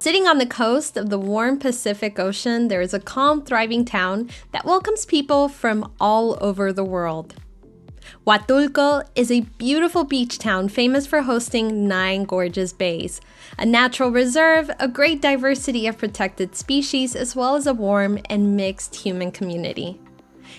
Sitting on the coast of the warm Pacific Ocean, there is a calm, thriving town that welcomes people from all over the world. Huatulco is a beautiful beach town famous for hosting 9 gorgeous bays, a natural reserve, a great diversity of protected species, as well as a warm and mixed human community.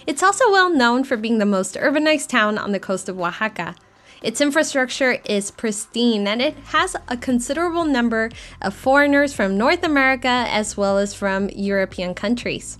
It's also well known for being the most urbanized town on the coast of Oaxaca. Its infrastructure is pristine, and it has a considerable number of foreigners from North America as well as from European countries.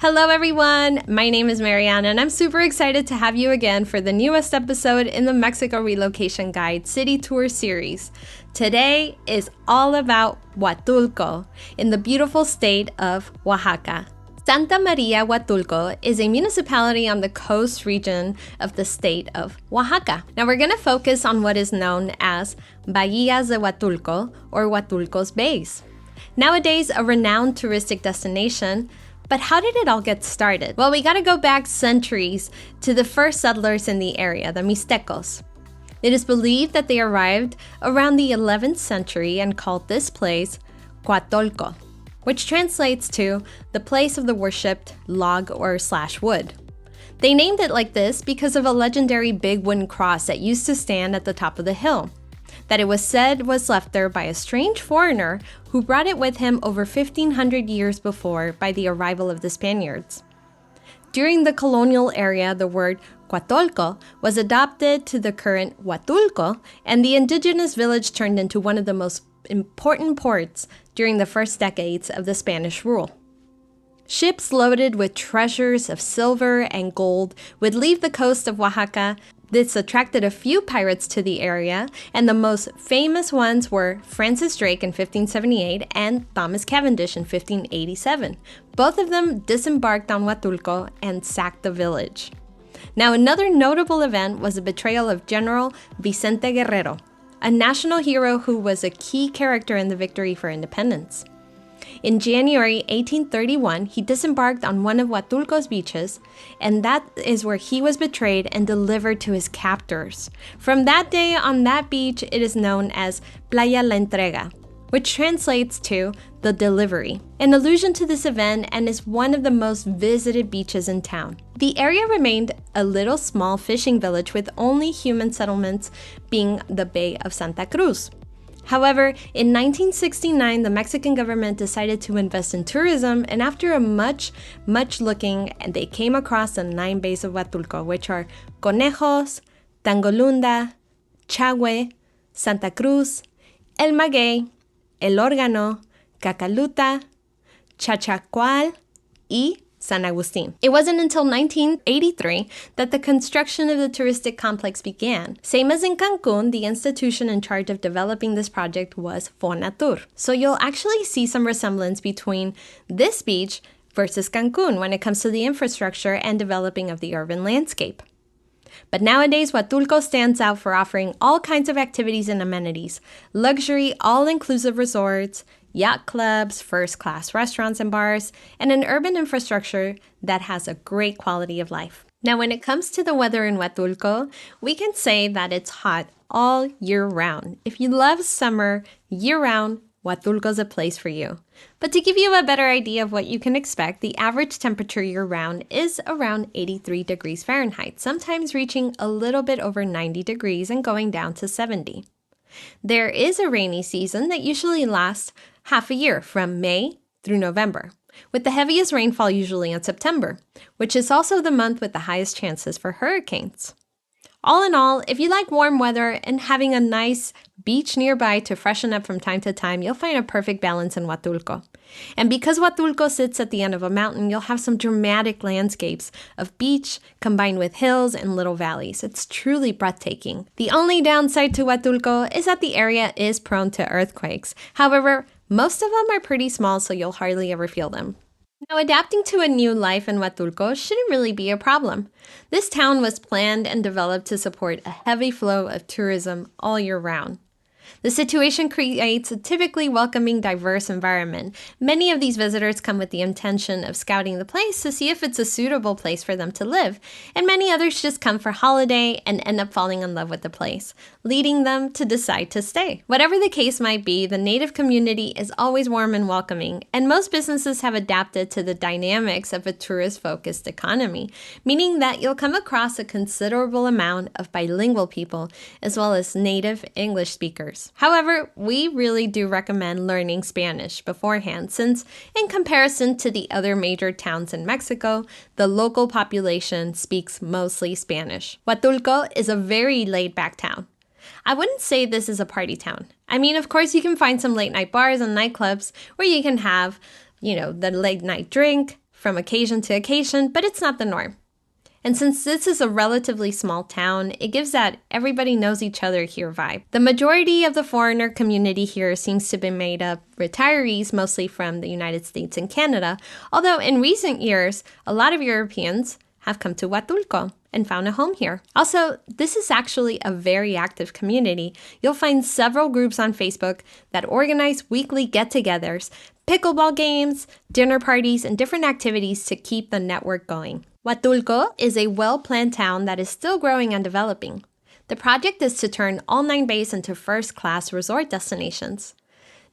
Hello everyone, my name is Mariana and I'm super excited to have you again for the newest episode in the Mexico Relocation Guide City Tour series. Today is all about Huatulco in the beautiful state of Oaxaca. Santa Maria Huatulco is a municipality on the coast region of the state of Oaxaca. Now we're going to focus on what is known as Bahías de Huatulco or Huatulco's Bays. Nowadays a renowned touristic destination, but how did it all get started? Well, we gotta go back centuries to the first settlers in the area, the Mixtecos. It is believed that they arrived around the 11th century and called this place Huatulco, which translates to the place of the worshipped log or / wood. They named it like this because of a legendary big wooden cross that used to stand at the top of the hill, that it was said was left there by a strange foreigner who brought it with him over 1,500 years before by the arrival of the Spaniards. During the colonial era, the word Huatulco was adopted to the current Huatulco, and the indigenous village turned into one of the most important ports during the first decades of the Spanish rule. Ships loaded with treasures of silver and gold would leave the coast of Oaxaca. This attracted a few pirates to the area, and the most famous ones were Francis Drake in 1578 and Thomas Cavendish in 1587. Both of them disembarked on Huatulco and sacked the village. Now, another notable event was the betrayal of General Vicente Guerrero, a national hero who was a key character in the victory for independence. In January 1831, he disembarked on one of Huatulco's beaches, and that is where he was betrayed and delivered to his captors. From that day on that beach, it is known as Playa La Entrega, which translates to the delivery, an allusion to this event, and is one of the most visited beaches in town. The area remained a little small fishing village with only human settlements being the Bay of Santa Cruz. However, in 1969, the Mexican government decided to invest in tourism, and after much looking, they came across the 9 bays of Huatulco, which are Conejos, Tango Lunda, Chagüe, Santa Cruz, El Maguey, El Órgano, Cacaluta, Chachacual, y San Agustin. It wasn't until 1983 that the construction of the touristic complex began. Same as in Cancun, the institution in charge of developing this project was Fonatur. So you'll actually see some resemblance between this beach versus Cancun when it comes to the infrastructure and developing of the urban landscape. But nowadays, Huatulco stands out for offering all kinds of activities and amenities, luxury, all-inclusive resorts, yacht clubs, first-class restaurants and bars, and an urban infrastructure that has a great quality of life. Now, when it comes to the weather in Huatulco, we can say that it's hot all year round. If you love summer year-round, Huatulco's a place for you. But to give you a better idea of what you can expect, the average temperature year-round is around 83 degrees Fahrenheit, sometimes reaching a little bit over 90 degrees and going down to 70. There is a rainy season that usually lasts half a year, from May through November, with the heaviest rainfall usually in September, which is also the month with the highest chances for hurricanes. All in all, if you like warm weather and having a nice beach nearby to freshen up from time to time, you'll find a perfect balance in Huatulco. And because Huatulco sits at the end of a mountain, you'll have some dramatic landscapes of beach combined with hills and little valleys. It's truly breathtaking. The only downside to Huatulco is that the area is prone to earthquakes. However, most of them are pretty small, so you'll hardly ever feel them. Now, adapting to a new life in Huatulco shouldn't really be a problem. This town was planned and developed to support a heavy flow of tourism all year round. The situation creates a typically welcoming, diverse environment. Many of these visitors come with the intention of scouting the place to see if it's a suitable place for them to live, and many others just come for holiday and end up falling in love with the place, leading them to decide to stay. Whatever the case might be, the native community is always warm and welcoming, and most businesses have adapted to the dynamics of a tourist-focused economy, meaning that you'll come across a considerable amount of bilingual people, as well as native English speakers. However, we really do recommend learning Spanish beforehand, since in comparison to the other major towns in Mexico, the local population speaks mostly Spanish. Huatulco is a very laid-back town. I wouldn't say this is a party town. I mean, of course, you can find some late-night bars and nightclubs where you can have, the late-night drink from occasion to occasion, but it's not the norm. And since this is a relatively small town, it gives that everybody knows each other here vibe. The majority of the foreigner community here seems to be made up retirees, mostly from the United States and Canada, although in recent years, a lot of Europeans have come to Huatulco and found a home here. Also, this is actually a very active community. You'll find several groups on Facebook that organize weekly get-togethers, pickleball games, dinner parties, and different activities to keep the network going. Huatulco is a well-planned town that is still growing and developing. The project is to turn all 9 bays into first-class resort destinations.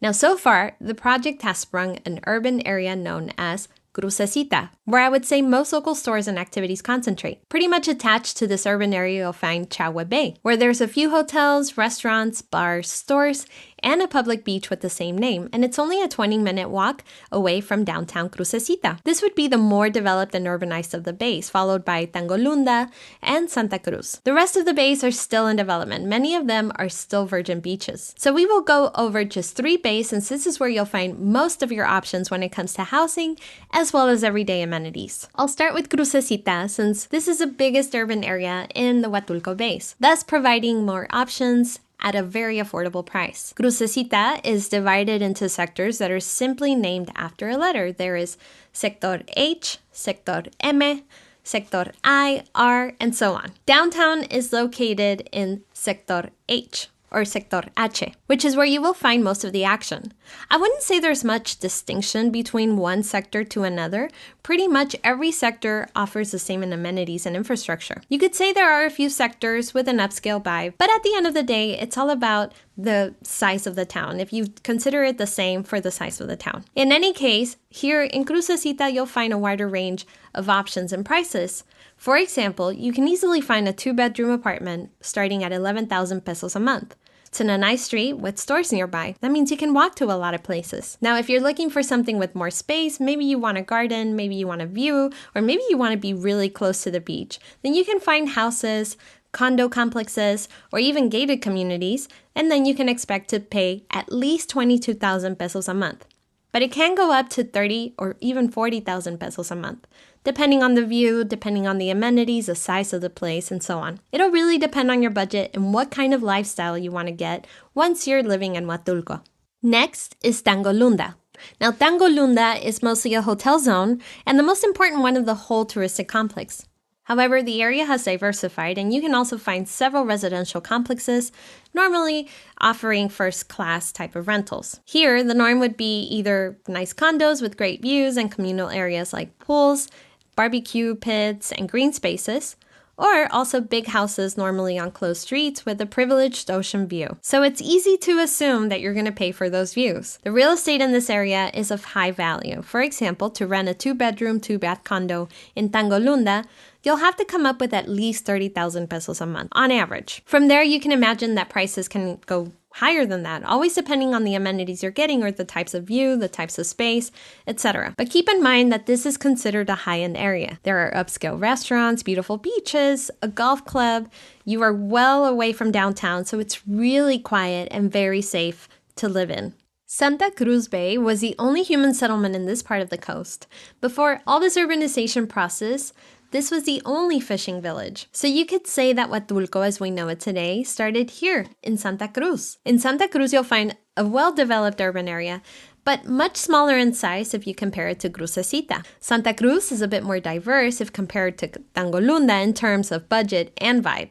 Now, so far, the project has sprung an urban area known as Crucecita, where I would say most local stores and activities concentrate. Pretty much attached to this urban area, you'll find Chahua Bay, where there's a few hotels, restaurants, bars, stores, and a public beach with the same name, and it's only a 20-minute walk away from downtown Crucecita. This would be the more developed and urbanized of the bays, followed by Tango Lunda and Santa Cruz. The rest of the bays are still in development. Many of them are still virgin beaches. So we will go over just 3 bays, since this is where you'll find most of your options when it comes to housing, as well as everyday amenities. I'll start with Crucecita, since this is the biggest urban area in the Huatulco bays, thus providing more options at a very affordable price. Crucecita is divided into sectors that are simply named after a letter. There is Sector H, Sector M, Sector I, R, and so on. Downtown is located in Sector H, or Sector H, which is where you will find most of the action. I wouldn't say there's much distinction between one sector to another. Pretty much every sector offers the same in amenities and infrastructure. You could say there are a few sectors with an upscale vibe, but at the end of the day, it's all about the size of the town, if you consider it the same for the size of the town. In any case, here in Crucecita, you'll find a wider range of options and prices. For example, you can easily find a 2-bedroom apartment starting at 11,000 pesos a month. It's in a nice street with stores nearby. That means you can walk to a lot of places. Now, if you're looking for something with more space, maybe you want a garden, maybe you want a view, or maybe you want to be really close to the beach, then you can find houses, condo complexes, or even gated communities, and then you can expect to pay at least 22,000 pesos a month. But it can go up to 30 or even 40,000 pesos a month, depending on the view, depending on the amenities, the size of the place, and so on. It'll really depend on your budget and what kind of lifestyle you want to get once you're living in Huatulco. Next is Tango Lunda. Now, Tango Lunda is mostly a hotel zone and the most important one of the whole touristic complex. However, the area has diversified, and you can also find several residential complexes, normally offering first-class type of rentals. Here, the norm would be either nice condos with great views and communal areas like pools, barbecue pits, and green spaces, or also big houses normally on closed streets with a privileged ocean view. So it's easy to assume that you're going to pay for those views. The real estate in this area is of high value. For example, to rent a 2-bedroom, 2-bath condo in Tango Lunda, you'll have to come up with at least 30,000 pesos a month on average. From there, you can imagine that prices can go higher than that, always depending on the amenities you're getting or the types of view, the types of space, etc. But keep in mind that this is considered a high-end area. There are upscale restaurants, beautiful beaches, a golf club. You are well away from downtown, so it's really quiet and very safe to live in. Santa Cruz Bay was the only human settlement in this part of the coast. Before all this urbanization process, this was the only fishing village. So you could say that Huatulco, as we know it today, started here in Santa Cruz. In Santa Cruz, you'll find a well-developed urban area, but much smaller in size if you compare it to Crucecita. Santa Cruz is a bit more diverse if compared to Tango Lunda in terms of budget and vibe.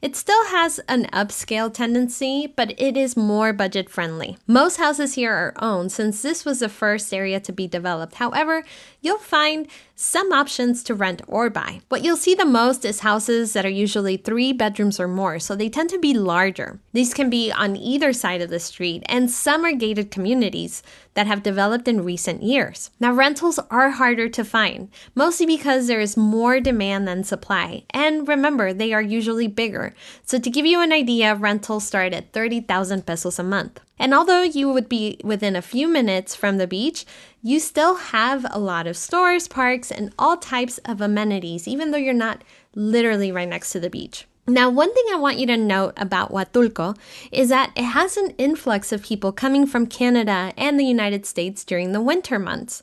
It still has an upscale tendency, but it is more budget friendly. Most houses here are owned since this was the first area to be developed. However, you'll find some options to rent or buy. What you'll see the most is houses that are usually 3 bedrooms or more, so they tend to be larger. These can be on either side of the street, and some are gated communities that have developed in recent years. Now, rentals are harder to find, mostly because there is more demand than supply. And remember, they are usually bigger. So to give you an idea, rentals start at 30,000 pesos a month. And although you would be within a few minutes from the beach, you still have a lot of stores, parks, and all types of amenities, even though you're not literally right next to the beach. Now, one thing I want you to note about Huatulco is that it has an influx of people coming from Canada and the United States during the winter months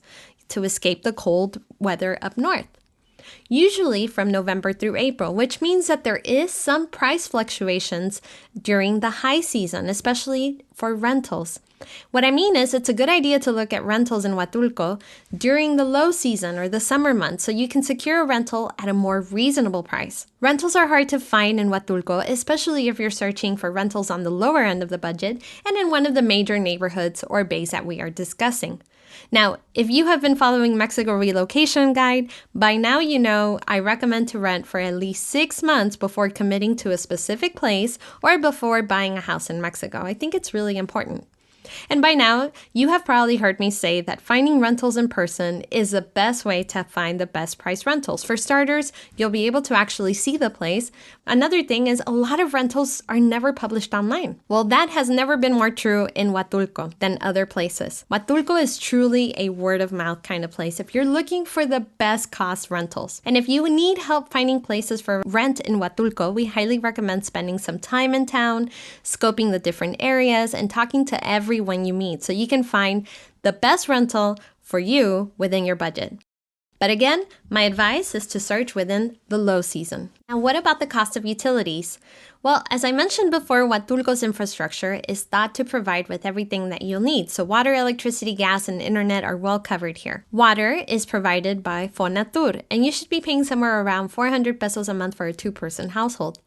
to escape the cold weather up north, usually from November through April, which means that there is some price fluctuations during the high season, especially for rentals. What I mean is it's a good idea to look at rentals in Huatulco during the low season or the summer months so you can secure a rental at a more reasonable price. Rentals are hard to find in Huatulco, especially if you're searching for rentals on the lower end of the budget and in one of the major neighborhoods or bays that we are discussing. Now, if you have been following Mexico Relocation Guide, by now you know I recommend to rent for at least 6 months before committing to a specific place or before buying a house in Mexico. I think it's really important. And by now, you have probably heard me say that finding rentals in person is the best way to find the best price rentals. For starters, you'll be able to actually see the place. Another thing is a lot of rentals are never published online. Well, that has never been more true in Huatulco than other places. Huatulco is truly a word-of-mouth kind of place if you're looking for the best cost rentals. And if you need help finding places for rent in Huatulco, we highly recommend spending some time in town, scoping the different areas, and talking to everyone you meet so you can find the best rental for you within your budget. But again, my advice is to search within the low season. Now, what about the cost of utilities? Well, as I mentioned before, Huatulco's infrastructure is thought to provide with everything that you'll need. So water, electricity, gas, and internet are well covered here. Water is provided by Fonatur, and you should be paying somewhere around 400 pesos a month for a 2-person household.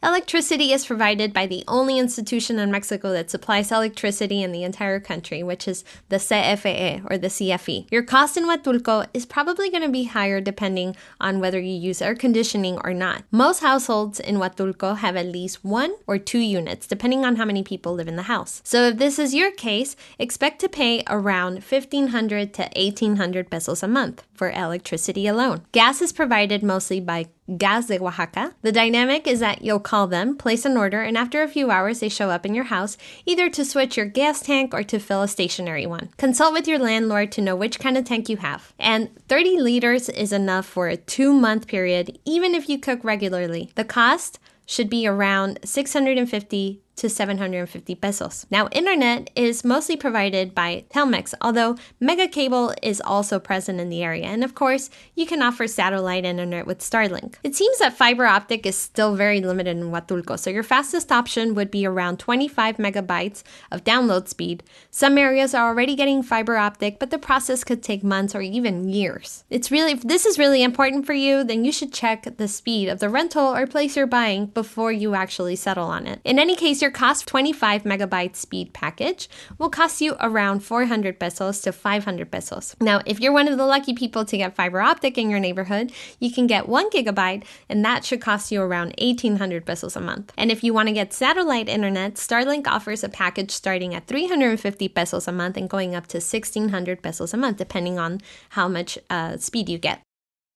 Electricity is provided by the only institution in Mexico that supplies electricity in the entire country, which is the CFE or the CFE. Your cost in Huatulco is probably going to be higher depending on whether you use air conditioning or not. Most households in Huatulco have at least 1 or 2 units, depending on how many people live in the house. So if this is your case, expect to pay around 1,500 to 1,800 pesos a month for electricity alone. Gas is provided mostly by Gas de Oaxaca. The dynamic is that you'll call them, place an order, and after a few hours they show up in your house, either to switch your gas tank or to fill a stationary one. Consult with your landlord to know which kind of tank you have. And 30 liters is enough for a 2-month period, even if you cook regularly. The cost should be around 650 to 750 pesos. Now, internet is mostly provided by Telmex, although Mega Cable is also present in the area. And of course, you can offer satellite internet with Starlink. It seems that fiber optic is still very limited in Huatulco, so your fastest option would be around 25 megabytes of download speed. Some areas are already getting fiber optic, but the process could take months or even years. If this is really important for you, then you should check the speed of the rental or place you're buying before you actually settle on it. In any case, your cost 25 megabyte speed package will cost you around 400 pesos to 500 pesos. Now, if you're one of the lucky people to get fiber optic in your neighborhood, you can get 1 gigabyte, and that should cost you around 1,800 pesos a month. And if you want to get satellite internet, Starlink offers a package starting at 350 pesos a month and going up to 1,600 pesos a month, depending on how much speed you get.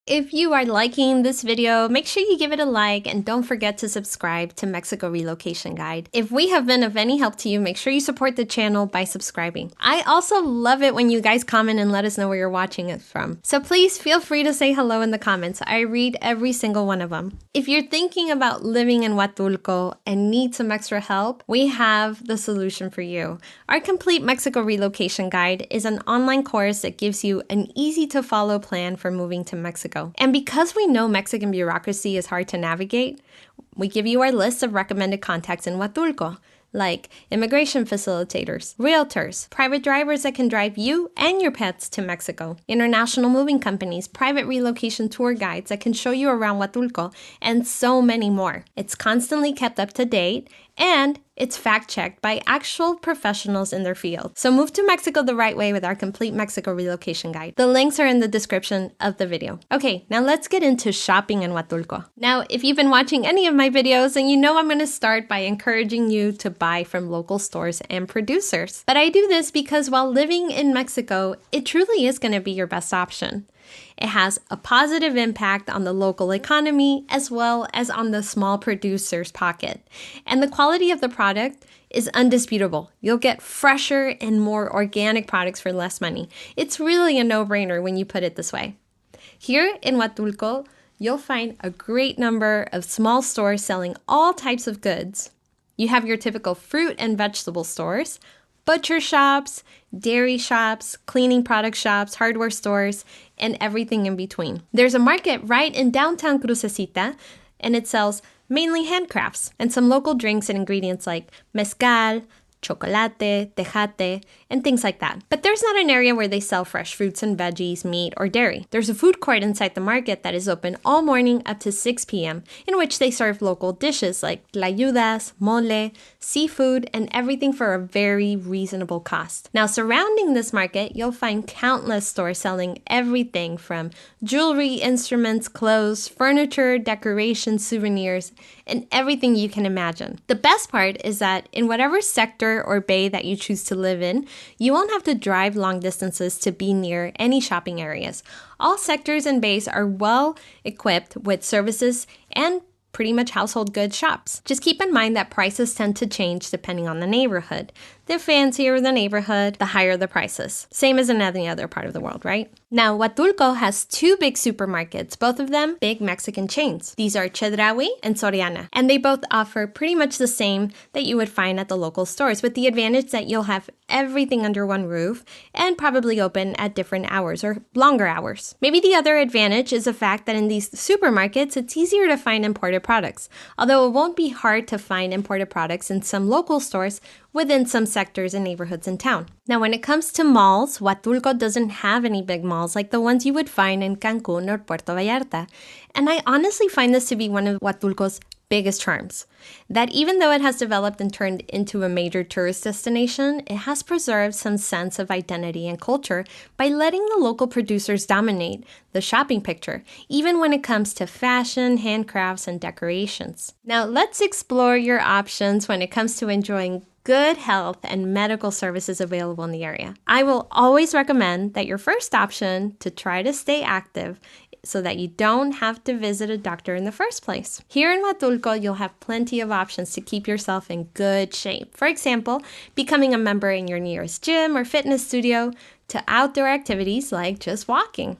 If you are liking this video, make sure you give it a like and don't forget to subscribe to Mexico Relocation Guide. If we have been of any help to you, make sure you support the channel by subscribing. I also love it when you guys comment and let us know where you're watching it from. So please feel free to say hello in the comments. I read every single one of them. If you're thinking about living in Huatulco and need some extra help, we have the solution for you. Our complete Mexico Relocation Guide is an online course that gives you an easy to follow plan for moving to Mexico. And because we know Mexican bureaucracy is hard to navigate, we give you our list of recommended contacts in Huatulco. like immigration facilitators, realtors, private drivers that can drive you and your pets to Mexico, international moving companies, private relocation tour guides that can show you around Huatulco, and so many more. It's constantly kept up to date, and it's fact-checked by actual professionals in their field. So move to Mexico the right way with our complete Mexico relocation guide. The links are in the description of the video. Okay, now let's get into shopping in Huatulco. Now, if you've been watching any of my videos, then you know I'm going to start by encouraging you to buy from local stores and producers. But I do this because while living in Mexico, it truly is going to be your best option. It has a positive impact on the local economy as well as on the small producer's pocket. And the quality of the product is undisputable. You'll get fresher and more organic products for less money. It's really a no-brainer when you put it this way. Here in Huatulco, you'll find a great number of small stores selling all types of goods. You have your typical fruit and vegetable stores, butcher shops, dairy shops, cleaning product shops, hardware stores, and everything in between. There's a market right in downtown Cruz, and it sells mainly handcrafts and some local drinks and ingredients like mezcal, chocolate, tejate, and things like that. But there's not an area where they sell fresh fruits and veggies, meat, or dairy. There's a food court inside the market that is open all morning up to 6 p.m., in which they serve local dishes like tlayudas, mole, seafood, and everything for a very reasonable cost. Now, surrounding this market, you'll find countless stores selling everything from jewelry, instruments, clothes, furniture, decorations, souvenirs, and everything you can imagine. The best part is that in whatever sector or bay that you choose to live in, you won't have to drive long distances to be near any shopping areas. All sectors and bays are well equipped with services and pretty much household goods shops. Just keep in mind that prices tend to change depending on the neighborhood. The fancier the neighborhood, the higher the prices. Same as in any other part of the world, right? Now, Huatulco has two big supermarkets, both of them big Mexican chains. These are Chedraui and Soriana, and they both offer pretty much the same that you would find at the local stores, with the advantage that you'll have everything under one roof and probably open at different hours or longer hours. Maybe the other advantage is the fact that in these supermarkets, it's easier to find imported products, although it won't be hard to find imported products in some local stores within some sectors and neighborhoods in town. Now, when it comes to malls, Huatulco doesn't have any big malls like the ones you would find in Cancun or Puerto Vallarta. And I honestly find this to be one of Huatulco's biggest charms, that even though it has developed and turned into a major tourist destination, it has preserved some sense of identity and culture by letting the local producers dominate the shopping picture, even when it comes to fashion, handcrafts, and decorations. Now, let's explore your options when it comes to enjoying good health and medical services available in the area. I will always recommend that your first option to try to stay active so that you don't have to visit a doctor in the first place. Here in Huatulco, you'll have plenty of options to keep yourself in good shape. For example, becoming a member in your nearest gym or fitness studio, to outdoor activities like just walking,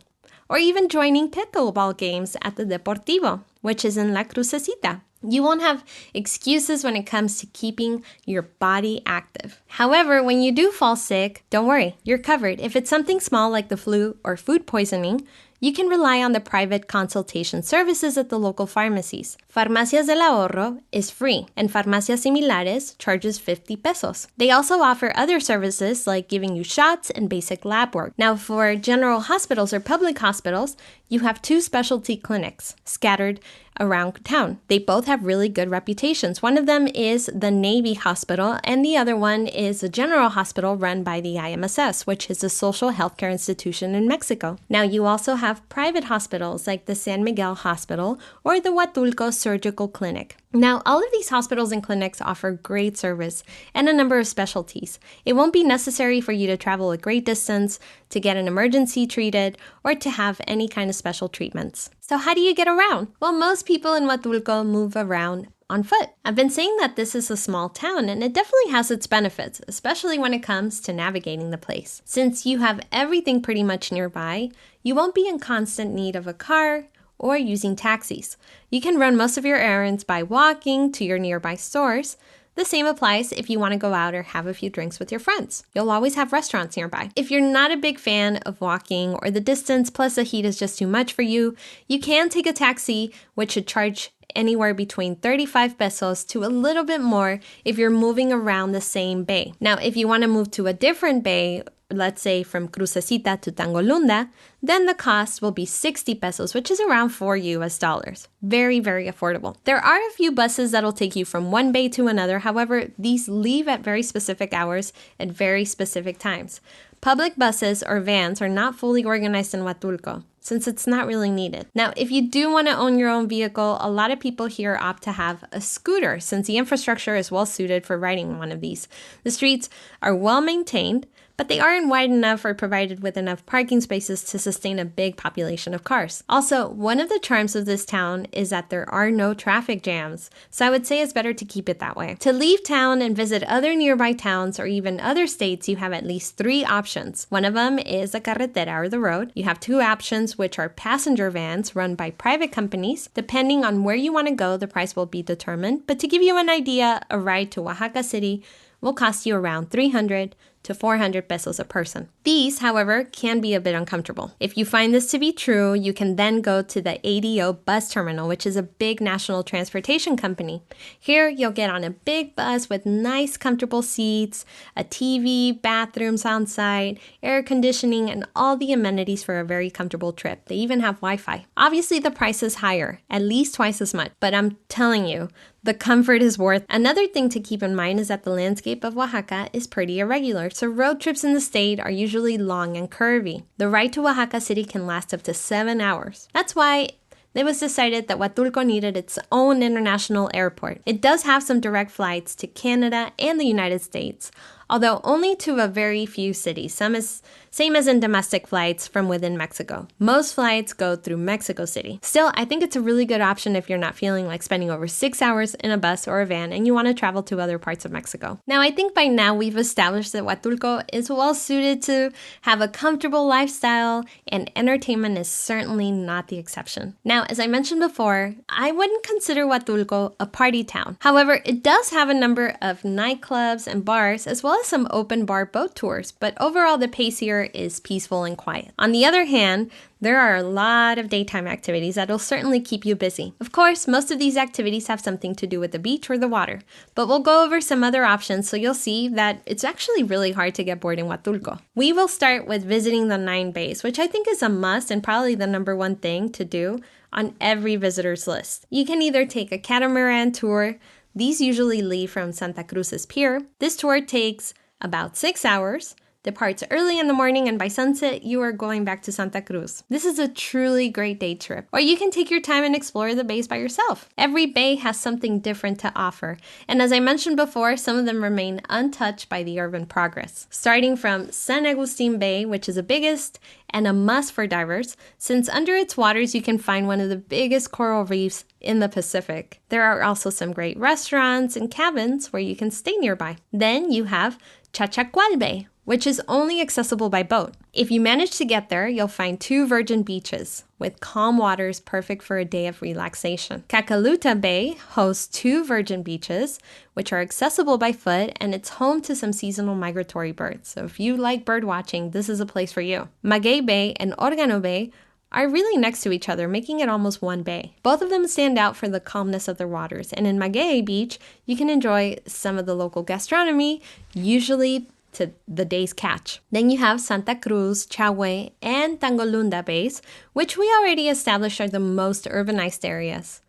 or even joining pickleball games at the Deportivo, which is in La Crucecita. You won't have excuses when it comes to keeping your body active. However, when you do fall sick, don't worry, you're covered. If it's something small like the flu or food poisoning, you can rely on the private consultation services at the local pharmacies. Farmacias del Ahorro is free, and Farmacias Similares charges 50 pesos. They also offer other services like giving you shots and basic lab work. Now, for general hospitals or public hospitals, you have two specialty clinics scattered around town. They both have really good reputations. One of them is the Navy Hospital, and the other one is a general hospital run by the IMSS, which is a social healthcare institution in Mexico. Now, you also have private hospitals like the San Miguel Hospital or the Huatulco Surgical Clinic. Now, all of these hospitals and clinics offer great service and a number of specialties. It won't be necessary for you to travel a great distance to get an emergency treated or to have any kind of special treatments. So how do you get around? Well, most people in Huatulco move around on foot. I've been saying that this is a small town, and it definitely has its benefits, especially when it comes to navigating the place. Since you have everything pretty much nearby, you won't be in constant need of a car or using taxis. You can run most of your errands by walking to your nearby stores. The same applies if you want to go out or have a few drinks with your friends. You'll always have restaurants nearby. If you're not a big fan of walking or the distance plus the heat is just too much for you, you can take a taxi, which should charge anywhere between 35 pesos to a little bit more if you're moving around the same bay. Now, if you want to move to a different bay, let's say from Crucecita to Tango Lunda, then the cost will be 60 pesos, which is around $4. Very, very affordable. There are a few buses that'll take you from one bay to another. However, these leave at very specific hours at very specific times. Public buses or vans are not fully organized in Huatulco, since it's not really needed. Now, if you do want to own your own vehicle, a lot of people here opt to have a scooter, since the infrastructure is well suited for riding one of these. The streets are well maintained, but they aren't wide enough or provided with enough parking spaces to sustain a big population of cars. Also, one of the charms of this town is that there are no traffic jams, so I would say it's better to keep it that way. To leave town and visit other nearby towns or even other states, you have at least 3 options. One of them is the carretera, or the road. You have 2 options, which are passenger vans run by private companies. Depending on where you want to go, the price will be determined, but to give you an idea, a ride to Oaxaca City will cost you around 300 to 400 pesos a person. These, however, can be a bit uncomfortable. If you find this to be true, you can then go to the ADO bus terminal, which is a big national transportation company. Here, you'll get on a big bus with nice, comfortable seats, a TV, bathrooms on site, air conditioning, and all the amenities for a very comfortable trip. They even have Wi-Fi. Obviously, the price is higher, at least twice as much, but I'm telling you, the comfort is worth. Another thing to keep in mind is that the landscape of Oaxaca is pretty irregular, so road trips in the state are usually long and curvy. The ride to Oaxaca City can last up to 7 hours. That's why it was decided that Huatulco needed its own international airport. It does have some direct flights to Canada and the United States, although only to a very few cities, same as in domestic flights from within Mexico. Most flights go through Mexico City. Still, I think it's a really good option if you're not feeling like spending over 6 hours in a bus or a van and you want to travel to other parts of Mexico. Now, I think by now we've established that Huatulco is well suited to have a comfortable lifestyle, and entertainment is certainly not the exception. Now, as I mentioned before, I wouldn't consider Huatulco a party town. However, it does have a number of nightclubs and bars, as well as some open bar boat tours, but overall the pace here is peaceful and quiet. On the other hand, there are a lot of daytime activities that'll certainly keep you busy. Of course, most of these activities have something to do with the beach or the water, but we'll go over some other options so you'll see that it's actually really hard to get bored in Huatulco. We will start with visiting the 9 bays, which I think is a must and probably the #1 thing to do on every visitor's list. You can either take a catamaran tour. These usually leave from Santa Cruz's pier. This tour takes about 6 hours, departs early in the morning, and by sunset, you are going back to Santa Cruz. This is a truly great day trip. Or you can take your time and explore the bays by yourself. Every bay has something different to offer, and as I mentioned before, some of them remain untouched by the urban progress. Starting from San Agustin Bay, which is the biggest and a must for divers, since under its waters you can find one of the biggest coral reefs in the Pacific. There are also some great restaurants and cabins where you can stay nearby. Then you have Chachacual Bay, which is only accessible by boat. If you manage to get there, you'll find 2 virgin beaches with calm waters perfect for a day of relaxation. Cacaluta Bay hosts 2 virgin beaches, which are accessible by foot, and it's home to some seasonal migratory birds. So if you like bird watching, this is a place for you. Maguey Bay and Órgano Bay are really next to each other, making it almost one bay. Both of them stand out for the calmness of their waters, and in Maguey Beach, you can enjoy some of the local gastronomy, usually to the day's catch. Then you have Santa Cruz, Chahue, and Tango Lunda bays, which we already established are the most urbanized areas.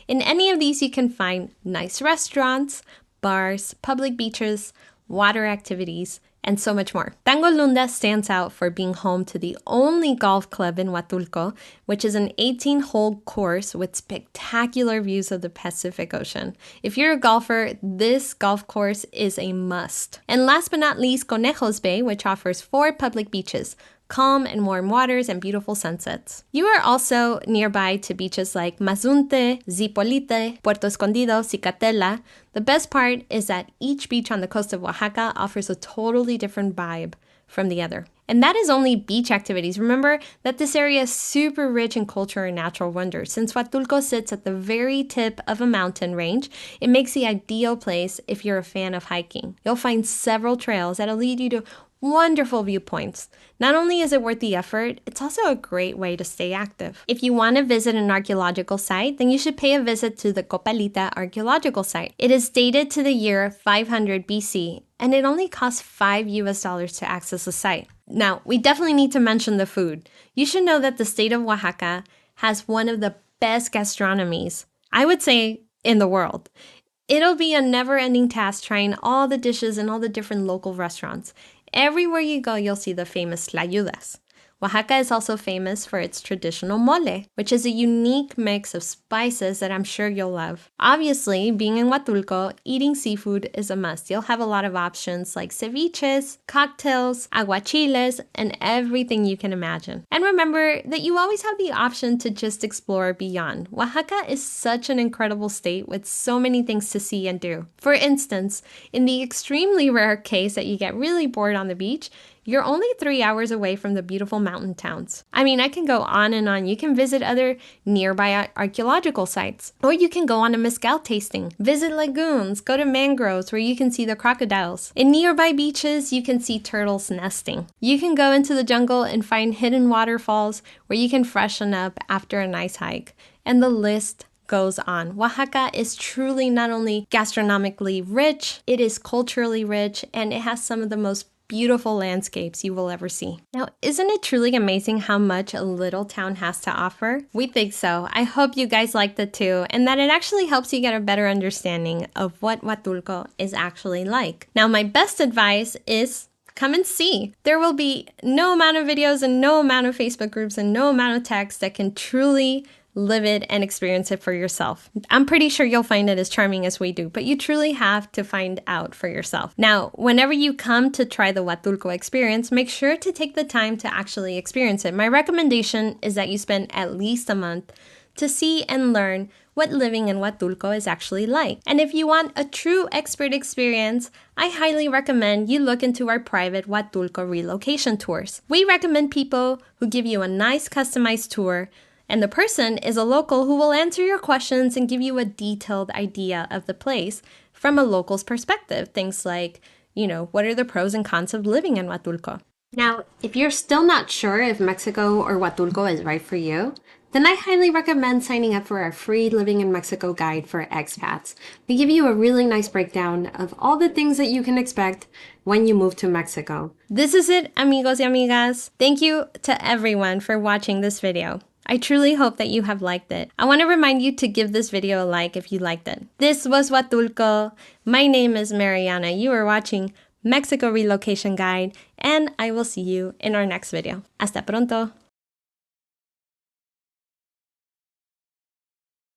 In any of these, you can find nice restaurants, bars, public beaches, water activities, and so much more. Tango Lunda stands out for being home to the only golf club in Huatulco, which is an 18-hole course with spectacular views of the Pacific Ocean. If you're a golfer, this golf course is a must. And last but not least, Conejos Bay, which offers 4 public beaches, calm and warm waters, and beautiful sunsets. You are also nearby to beaches like Mazunte, Zipolite, Puerto Escondido, Cicatela. The best part is that each beach on the coast of Oaxaca offers a totally different vibe from the other. And that is only beach activities. Remember that this area is super rich in culture and natural wonders. Since Huatulco sits at the very tip of a mountain range, it makes the ideal place if you're a fan of hiking. You'll find several trails that'll lead you to wonderful viewpoints. Not only is it worth the effort, it's also a great way to stay active. If you want to visit an archaeological site, then you should pay a visit to the Copalita archaeological site. It is dated to the year 500 BC, and it only costs $5 to access the site. Now, we definitely need to mention the food. You should know that the state of Oaxaca has one of the best gastronomies, I would say, in the world. It'll be a never-ending task trying all the dishes in all the different local restaurants. Everywhere you go, you'll see the famous tlayudas. Oaxaca is also famous for its traditional mole, which is a unique mix of spices that I'm sure you'll love. Obviously, being in Huatulco, eating seafood is a must. You'll have a lot of options like ceviches, cocktails, aguachiles, and everything you can imagine. And remember that you always have the option to just explore beyond. Oaxaca is such an incredible state with so many things to see and do. For instance, in the extremely rare case that you get really bored on the beach, you're only 3 hours away from the beautiful mountain towns. I mean, I can go on and on. You can visit other nearby archaeological sites, or you can go on a mezcal tasting, visit lagoons, go to mangroves where you can see the crocodiles. In nearby beaches, you can see turtles nesting. You can go into the jungle and find hidden waterfalls where you can freshen up after a nice hike. And the list goes on. Oaxaca is truly not only gastronomically rich, it is culturally rich, and it has some of the most beautiful landscapes you will ever see. Now, isn't it truly amazing how much a little town has to offer? We think so. I hope you guys liked it too, and that it actually helps you get a better understanding of what Huatulco is actually like. Now, my best advice is come and see. There will be no amount of videos and no amount of Facebook groups and no amount of text that can truly live it and experience it for yourself. I'm pretty sure you'll find it as charming as we do, but you truly have to find out for yourself. Now, whenever you come to try the Huatulco experience, make sure to take the time to actually experience it. My recommendation is that you spend at least a month to see and learn what living in Huatulco is actually like. And if you want a true expert experience, I highly recommend you look into our private Huatulco relocation tours. We recommend people who give you a nice customized tour, and the person is a local who will answer your questions and give you a detailed idea of the place from a local's perspective. Things like, what are the pros and cons of living in Huatulco? Now, if you're still not sure if Mexico or Huatulco is right for you, then I highly recommend signing up for our free Living in Mexico guide for expats. We give you a really nice breakdown of all the things that you can expect when you move to Mexico. This is it, amigos y amigas. Thank you to everyone for watching this video. I truly hope that you have liked it. I want to remind you to give this video a like if you liked it. This was Huatulco. My name is Mariana. You are watching Mexico Relocation Guide, and I will see you in our next video. Hasta pronto.